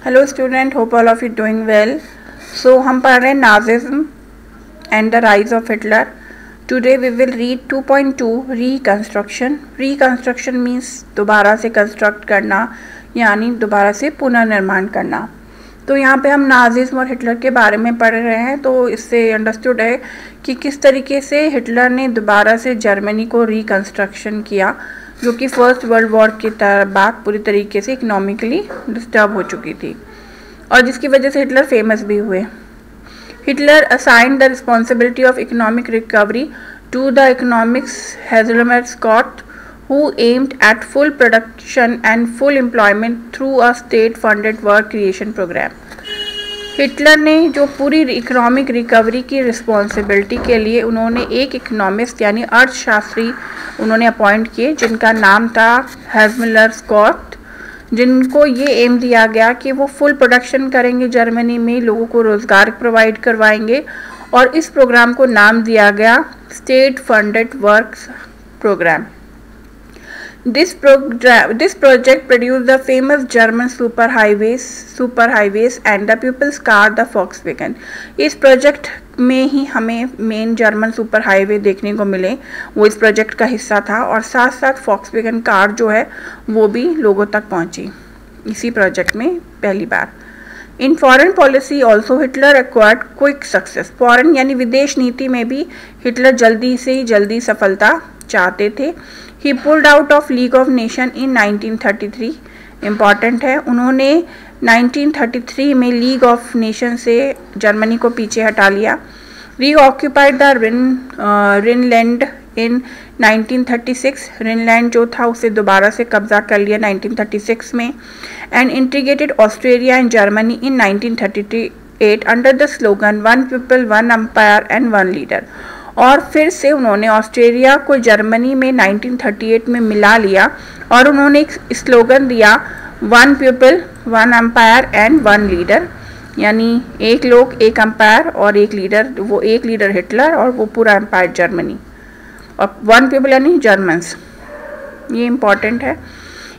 Hello student, hope all of you doing well. So हम पढ़ रहे हैं Nazism and the rise of Hitler. Today we will read 2.2 reconstruction. Reconstruction means दोबारा से construct करना, यानी दोबारा से पुनर्निर्माण करना। तो यहाँ पे हम नाजिज्म और हिटलर के बारे में पढ़ रहे हैं, तो इससे अंडरस्टूड है कि किस तरीके से हिटलर ने दोबारा से जर्मनी को रिकंस्ट्रक्शन किया, जो कि फर्स्ट वर्ल्ड वॉर के बाद पूरी तरीके से इकोनॉमिकली डिस्टर्ब हो चुकी थी और जिसकी वजह से हिटलर फेमस भी हुए। Hitler assigned the responsibility of economic recovery to the economics Hjalmar Schacht, who aimed at full production and full employment through a state funded work creation program। Hitler ने जो पूरी इकोनॉमिक रिकवरी की responsibility के लिए उन्होंने एक economist यानी अर्थशास्त्री उन्होंने अपॉइंट किए, जिनका नाम था हेज़लमैन स्कॉट, जिनको ये एम दिया गया कि वो फुल प्रोडक्शन करेंगे, जर्मनी में लोगों को रोज़गार प्रोवाइड करवाएंगे, और इस प्रोग्राम को नाम दिया गया state funded works programme. This project produced the famous German superhighways and the people's car, the Volkswagen। इस प्रोजेक्ट में ही हमें मेन जर्मन सुपर हाईवे देखने को मिले, वो इस प्रोजेक्ट का हिस्सा था, और साथ साथ Volkswagen कार जो है वो भी लोगों तक पहुंची इसी प्रोजेक्ट में पहली बार। In foreign policy also Hitler acquired quick success. Foreign यानी विदेश नीति में भी हिटलर जल्दी से जल्दी सफलता चाहते थे। ही pulled out of league of nation in 1933। Important है, उन्होंने 1933 में लीग ऑफ नेशन से जर्मनी को पीछे हटा लिया। रीऑक्यूपाइड द रिनलैंड इन 1936। रिनलैंड जो था उसे दोबारा से कब्जा कर लिया 1936 में। And integrated Australia and Germany in 1938 under the slogan one people one empire and one leader. और फिर से उन्होंने ऑस्ट्रेलिया को जर्मनी में 1938 में मिला लिया और उन्होंने एक स्लोगन दिया one people one empire and one leader, यानी एक लोग एक एम्पायर और एक लीडर। वो एक लीडर हिटलर और वो पूरा एम्पायर जर्मनी, और वन पीपल यानी जर्मन्स। ये इम्पॉर्टेंट है।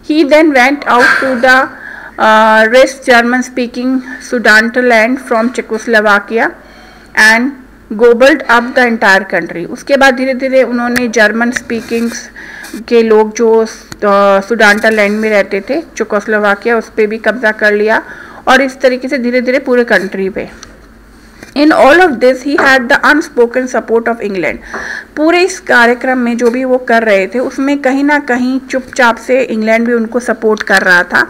He then went out to the rest German speaking Sudetenland from Czechoslovakia and gobbled up the entire country. उसके बाद धीरे धीरे उन्होंने जर्मन स्पीकिंग्स के लोग जो सुडानटलैंड में रहते थे चेकोस्लोवाकिया, उस पर भी कब्जा कर लिया, और इस तरीके से धीरे धीरे पूरे कंट्री पे। In all of this he had the unspoken support of England. पूरे इस कार्यक्रम में जो भी वो कर रहे थे उसमें कहीं ना कहीं चुपचाप से इंग्लैंड भी उनको सपोर्ट कर रहा था।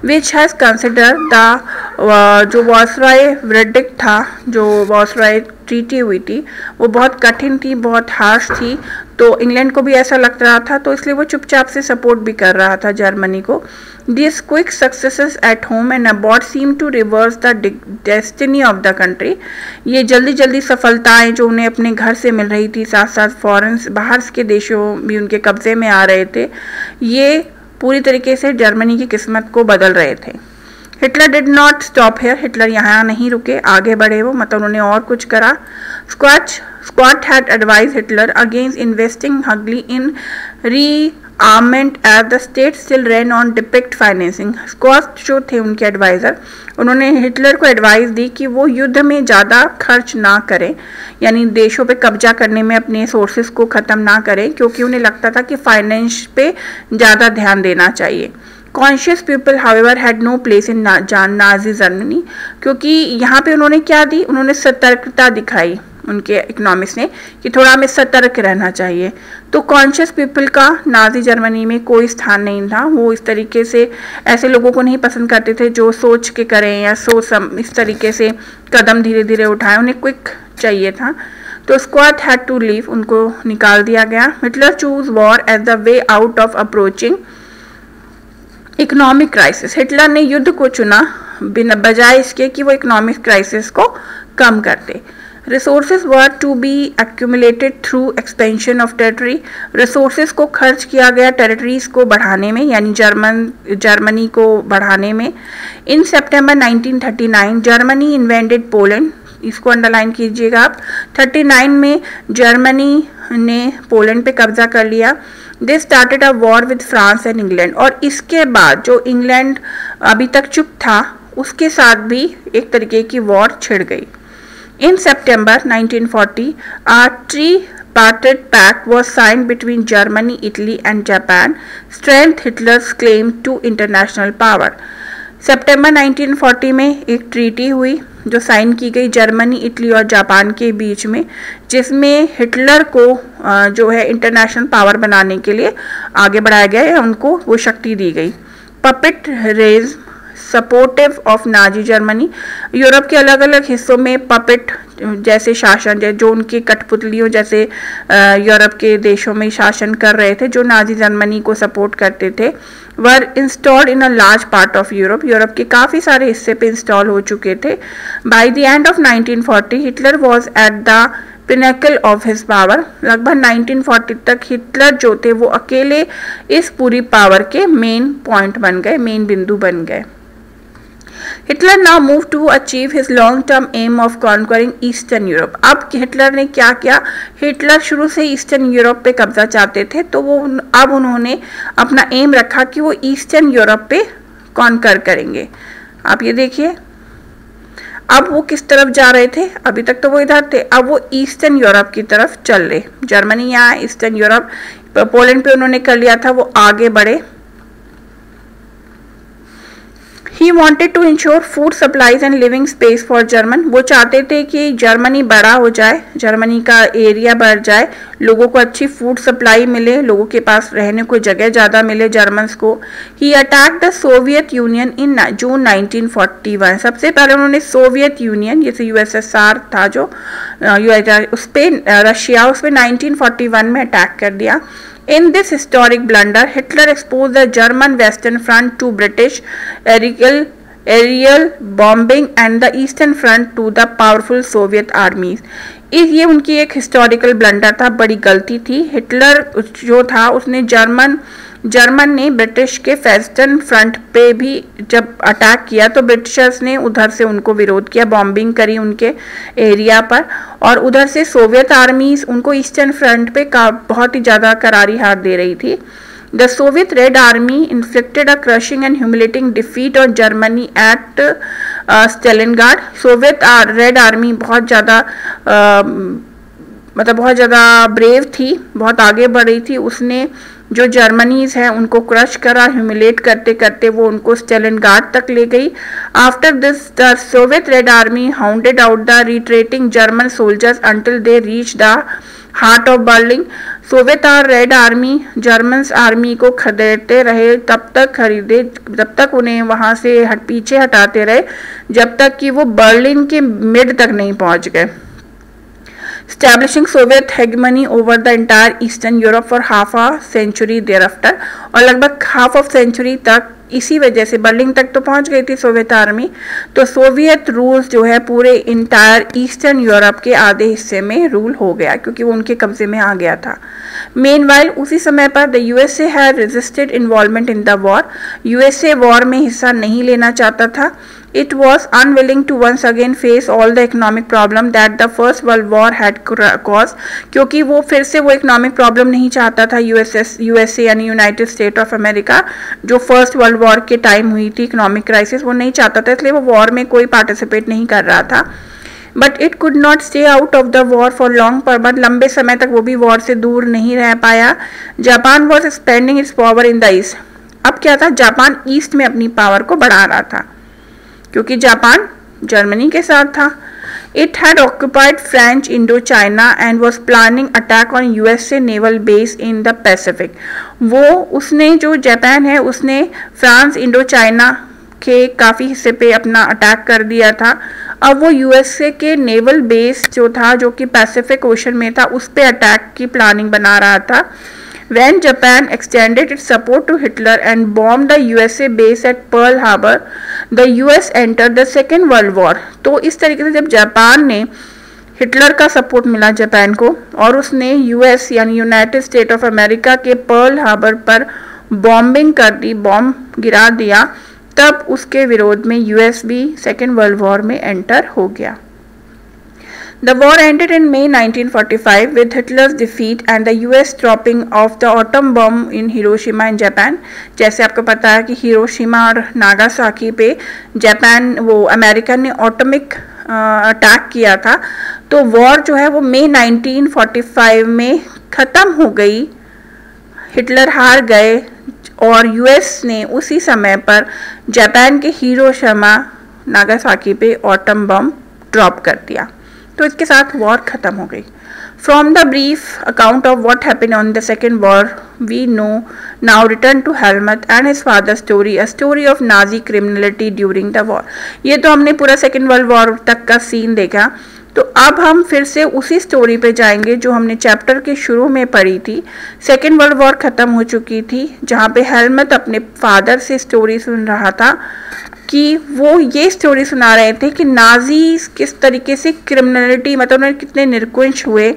विच हैज़ कंसिडर द जो वॉसराय वर्डिक्ट था, जो वॉसराय ट्रीटी हुई थी, वो बहुत कठिन थी, बहुत हार्श थी, तो इंग्लैंड को भी ऐसा लग रहा था, तो इसलिए वो चुपचाप से सपोर्ट भी कर रहा था जर्मनी को। These quick successes at home and abroad seem to reverse the destiny of the country। ये जल्दी जल्दी सफलताएं जो उन्हें अपने घर से मिल रही थी, साथ साथ फॉरेन बाहर के देशों भी उनके कब्जे में आ रहे थे, ये पूरी तरीके से जर्मनी की किस्मत को बदल रहे थे। Hitler did not stop here. Hitler यहाँ नहीं रुके, आगे बढ़े वो, मतलब उन्होंने और कुछ करा। Schacht had advise Hitler against investing hugely in rearmament at the state still run on deficit financing. Schacht जो थे उनके एडवाइज़र, उन्होंने हिटलर को एडवाइस दी कि वो युद्ध में ज़्यादा खर्च ना करें, यानी देशों पे कब्जा करने में अपने सोर्सेज को ख़त्म ना करें, क्योंकि उन्हें लगता था कि फाइनेंस पे ज़्यादा ध्यान देना चाहिए। Conscious people however had no place in Nazi Germany. क्योंकि यहाँ पे उन्होंने क्या दी, उन्होंने सतर्कता दिखाई उनके इकोनॉमिक्स ने कि थोड़ा हमें सतर्क रहना चाहिए। तो कॉन्शियस पीपल का नाजी जर्मनी में कोई स्थान नहीं था। वो इस तरीके से ऐसे लोगों को नहीं पसंद करते थे जो सोच के करें या इस तरीके से कदम धीरे धीरे उठाएं, उन्हें क्विक चाहिए था। तो स्क्वाट हैड टू लीव, उनको निकाल दिया गया। Hitler choose war as the way out of approaching economic crisis. Hitler ने युद्ध को चुना बिना बजाय इसके कि वो इकोनॉमिक क्राइसिस को कम करते। Resources were to be accumulated through expansion of territory. Resources को खर्च किया गया टेरिटरीज को बढ़ाने में, यानी जर्मनी को बढ़ाने में। इन सितंबर 1939 जर्मनी इन्वेंटेड पोलैंड। इसको अंडरलाइन कीजिएगा आप। 39 में जर्मनी ने पोलैंड पे कब्जा कर लिया। They started a war with France and England. और इसके बाद जो इंग्लैंड अभी तक चुप था, उसके साथ भी एक तरीके की वॉर छिड़ गई। इन सितंबर 1940 a tripartite pact was signed between Germany, Italy and Japan, strengthened Hitler's claim to international power। सितंबर 1940 में एक ट्रीटी हुई जो साइन की गई जर्मनी, इटली और जापान के बीच में, जिसमें हिटलर को जो है इंटरनेशनल पावर बनाने के लिए आगे बढ़ाया गया है, उनको वो शक्ति दी गई। Puppet regimes supportive of Nazi Germany, Europe के अलग अलग हिस्सों में पपेट जैसे शासन जो उनकी कठपुतलियों जैसे यूरोप के देशों में शासन कर रहे थे, जो नाजी जर्मनी को सपोर्ट करते थे, were installed in a large part of Europe. Europe के काफ़ी सारे हिस्से पे इंस्टॉल हो चुके थे। By the end of 1940 Hitler was at the pinnacle of his power. लगभग 1940 तक हिटलर जो थे वो अकेले इस पूरी पावर के मेन पॉइंट बन गए, मेन बिंदु बन गए। Hitler now move to achieve his long term aim of conquering eastern Europe. अब हिटलर ने क्या किया, हिटलर शुरू से ईस्टर्न यूरोप पे कब्जा चाहते थे, तो वो अब उन्होंने अपना एम रखा कि वो ईस्टर्न यूरोप पे कॉन्कर करेंगे। आप ये देखिए, अब वो किस तरफ जा रहे थे, अभी तक तो वो इधर थे, अब वो ईस्टर्न यूरोप की तरफ चल रहे। जर्मनी यहाँ, ईस्टर्न यूरोप, पोलैंड पे उन्होंने कर लिया था, वो आगे बढ़े। He wanted to ensure food supplies and living space for German। वो चाहते थे कि जर्मनी बड़ा हो जाए, जर्मनी का एरिया बढ़ जाए, लोगों को अच्छी फूड सप्लाई मिले, लोगों के पास रहने को जगह ज़्यादा मिले जर्मन्स को। He attacked the Soviet Union in June 1941। सबसे पहले उन्होंने सोवियत यूनियन जैसे USSR था जो उस पर रशिया, उस पर 1941 में अटैक कर दिया। In this historic blunder, Hitler exposed the German Western Front to British aerial bombing and the Eastern Front to the powerful Soviet armies। ये उनकी एक हिस्टोरिकल ब्लंडर था, बड़ी गलती थी। हिटलर जो था उसने जर्मन ने ब्रिटिश के वेस्टर्न फ्रंट पे भी जब अटैक किया तो ब्रिटिशर्स ने उधर से उनको विरोध किया, बॉम्बिंग करी उनके एरिया पर, और उधर से सोवियत आर्मीज उनको ईस्टर्न फ्रंट पे बहुत ही ज़्यादा करारी हार दे रही थी। The Soviet Red Army inflicted a crushing and humiliating defeat on Germany at Stalingrad. Soviet Red Army बहुत ज़्यादा बहुत ज़्यादा ब्रेव थी, बहुत आगे बढ़ रही थी। उसने जो जर्मनीज हैं उनको क्रश करा, ह्यूमिलेट करते करते वो उनको स्टेलिनग्राड तक ले गई। After this the Soviet Red army hounded out the retreating German soldiers until they reach the heart of Berlin. Soviet Red army German army को खदेड़ते रहे, जब तक उन्हें वहाँ से पीछे हटाते रहे, जब तक कि वो बर्लिन के मिड तक नहीं पहुँच गए। Establishing Soviet hegemony over the entire Eastern Europe for half a century thereafter। और लगभग हाफ ऑफ सेंचुरी तक इसी वजह से बर्लिन तक तो पहुंच गई थी सोवियत आर्मी, तो सोवियत रूल्स जो है पूरे इंटायर ईस्टर्न यूरोप के आधे हिस्से में रूल हो गया, क्योंकि वो उनके कब्जे में आ गया था। मेनवाइल उसी समय पर the USA had resisted involvement in the war. USA war में हिस्सा नहीं लेना चाहता था। It was unwilling to once again face all the economic problem that the First World War had caused। क्योंकि वो फिर से वो इकोनॉमिक प्रॉब्लम नहीं चाहता था यूएसए यानी यूनाइटेड स्टेट ऑफ अमेरिका, जो फर्स्ट वर्ल्ड वॉर के टाइम हुई थी इकोनॉमिक क्राइसिस, वो नहीं चाहता था, इसलिए वो वॉर में कोई पार्टिसिपेट नहीं कर रहा था। But it could not stay out of the war for long, पर लंबे समय तक वो भी वॉर से दूर नहीं रह पाया। Japan was expanding it's power in the east. अब क्या था, जापान ईस्ट में अपनी पावर को बढ़ा रहा था, क्योंकि जापान जर्मनी के साथ था। It had occupied French Indo China and was planning attack on USA naval base in the Pacific. उसने जो जापान है उसने फ्रांस इंडो चाइना के काफ़ी हिस्से पे अपना अटैक कर दिया था। अब वो यूएसए के नेवल बेस जो था, जो कि पैसिफिक ओशन में था, उस पे अटैक की प्लानिंग बना रहा था। When Japan extended its support to Hitler and bombed the USA base at Pearl Harbor, the US entered the Second World War। तो इस तरीके से जब जापान ने हिटलर का सपोर्ट मिला जापान को, और उसने यूएस यानी यूनाइटेड स्टेट ऑफ अमेरिका के पर्ल हार्बर पर बॉम्बिंग कर दी, बॉम्ब गिरा दिया, तब उसके विरोध में यूएस भी सेकेंड वर्ल्ड वॉर में एंटर हो गया। The war ended in May 1945 with Hitler's defeat and the US dropping of the atom bomb in Hiroshima in Japan. जैसे आपको पता है कि हिरोशिमा और नागासाकी पे अमेरिका ने एटॉमिक अटैक किया था, तो वॉर जो है वो मई 1945 में ख़त्म हो गई, हिटलर हार गए और यूएस ने उसी समय पर जापान के हिरोशिमा नागासाकी पे एटम बम ड्रॉप कर दिया, तो इसके साथ वॉर ख़त्म हो गई। From the brief account of what happened on the Second War, we know now return to Helmut and his father's story, a story of Nazi criminality during the war. ये तो हमने पूरा सेकेंड वर्ल्ड वॉर तक का scene देखा, तो अब हम फिर से उसी स्टोरी पे जाएंगे जो हमने चैप्टर के शुरू में पढ़ी थी। सेकेंड वर्ल्ड वॉर ख़त्म हो चुकी थी, जहाँ पे हेलमट अपने फादर से स्टोरी सुन रहा था कि वो ये स्टोरी सुना रहे थे कि नाजी किस तरीके से क्रिमिनलिटी, मतलब उन्हें कितने निर्कुंश हुए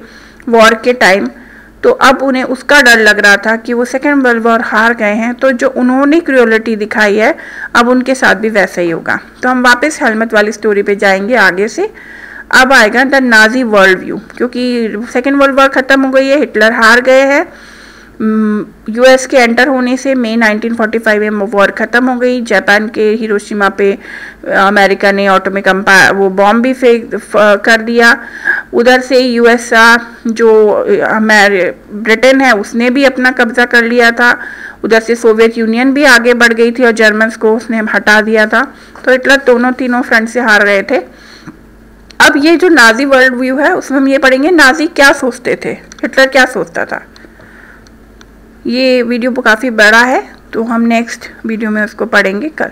वॉर के टाइम। तो अब उन्हें उसका डर लग रहा था कि वो सेकेंड वर्ल्ड वॉर हार गए हैं, तो जो उन्होंने क्रूरलिटी दिखाई है अब उनके साथ भी वैसा ही होगा। तो हम वापस हेलमट वाली स्टोरी पे जाएंगे आगे से। अब आएगा द नाजी वर्ल्ड व्यू, क्योंकि सेकेंड वर्ल्ड वॉर ख़त्म हो गई है, हिटलर हार गए हैं, यूएस के एंटर होने से मई 1945 में वॉर ख़त्म हो गई। जापान के हिरोशिमा पे अमेरिका ने एटॉमिक वो बॉम्ब भी फेंक कर दिया। उधर से यूएसए जो ब्रिटेन है उसने भी अपना कब्जा कर लिया था। उधर से सोवियत यूनियन भी आगे बढ़ गई थी और जर्मन्स को उसने हटा दिया था। तो हिटलर तीनों फ्रंट से हार गए थे। अब ये जो नाजी वर्ल्ड व्यू है उसमें हम ये पढ़ेंगे नाजी क्या सोचते थे, हिटलर क्या सोचता था। ये वीडियो काफ़ी बड़ा है, तो हम नेक्स्ट वीडियो में उसको पढ़ेंगे कल।